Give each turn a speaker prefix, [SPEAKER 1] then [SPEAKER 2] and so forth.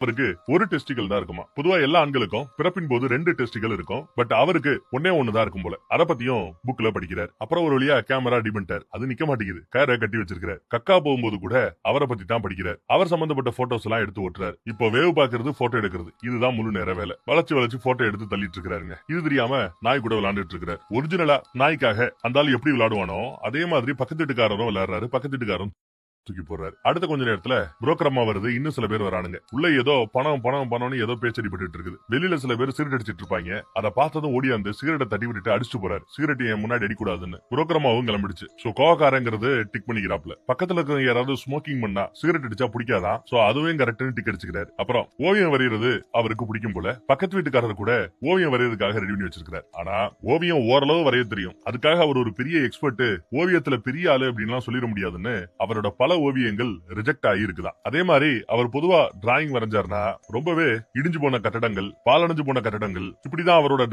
[SPEAKER 1] அவருக்கு ஒரு டெஸ்டிகல் தான் இருக்குமா. பொதுவா எல்லா ஆண்களுக்கும் பிறப்பின் போது 2 டெஸ்டிகல் இருக்கும். பட் அவருக்கு ஒன்னே ஒண்ணுதான் இருக்கும் போல. அத பத்தியும் புக்ல படிக்கிறார். அப்புறம் ஒரு வழியா கேமரா டிபெண்டர் அது நிக்க மாட்டேங்குது. கயிறை கட்டி வச்சிருக்கிறார். கக்கா போகும்போது கூட அவரை பத்தி தான் படிக்கிறார். அவர் சம்பந்தப்பட்ட போட்டோஸ் எல்லாம் எடுத்து ஓட்டுறாரு. இப்போ வேவ் பாக்குறது, போட்டோ எடுக்கிறது, இதுதான் முழு நேர வேலை. வளைச்சு போட்டோ எடுத்து தள்ளிட்டு இருக்காருங்க. இது தெரியாம நாய் கூட விளையாண்டுட்டு இருக்கிறார். ஒரிஜினலா நாய்க்காக அந்த ஆள் எப்படி விளையாடுவானோ அதே மாதிரி பக்கத்து வீட்டுக்காரரும் விளையாடுறாரு. பக்கத்து வீட்டுக்காரரும் தூக்கி போடுறாரு. அடுத்த கொஞ்ச நேரத்துல புரோக்கர் அம்மா வருது. இன்னும் சில பேர் வரானுங்க. உள்ள ஏதோ பணம்னு ஏதோ பேச்சடிபட்டு இருக்குது. வெளியில சில பேர் சிகரெட் அடிச்சிட்டு இருப்பாங்க. அதை பார்த்ததும் ஓடியாந்து சிகரெட்டை தட்டி விட்டுட்டு அடிச்சுட்டு போறாரு. சிகரெட் என் முன்னாடி அடிக்கூடாதுன்னு. புரோக்கர் அம்மாவும் கிளம்பிடுச்சு. So கோவக்காரங்கிறது tick பண்ணிக்கிறாப்ல. பக்கத்துல இருக்க யாராவது ஸ்மோக்கிங் பண்ணா சிகரெட் அடிச்சா பிடிக்காதான். சோ அதுவும் கரெக்ட்னு டிக் அடிச்சுக்கிறாரு. அப்புறம் ஓவியம் வரைகிறது அவருக்கு பிடிக்கும் போல. பக்கத்து வீட்டுக்காரர் கூட ஓவியம் வரையறதுக்காக ரெடி பண்ணி வச்சிருக்காரு. ஆனா ஓவியம் ஓரளவு வரைய தெரியும். அதுக்காக அவர் ஒரு பெரிய எக்ஸ்பர்ட், ஓவியத்துல பெரிய ஆளு அப்படின்னு சொல்லிட முடியாதுன்னு அவரோட பல ஓவியங்கள் ரிஜெக்ட் ஆகி இருக்குதான். அதே மாதிரி அவர் பொதுவா டிராயிங் வரைஞ்சாருன்னா ரொம்பவே இடிஞ்சு போன கட்டடங்கள், பாலடைஞ்சு போன கட்டடங்கள், இப்படிதான் அவரோட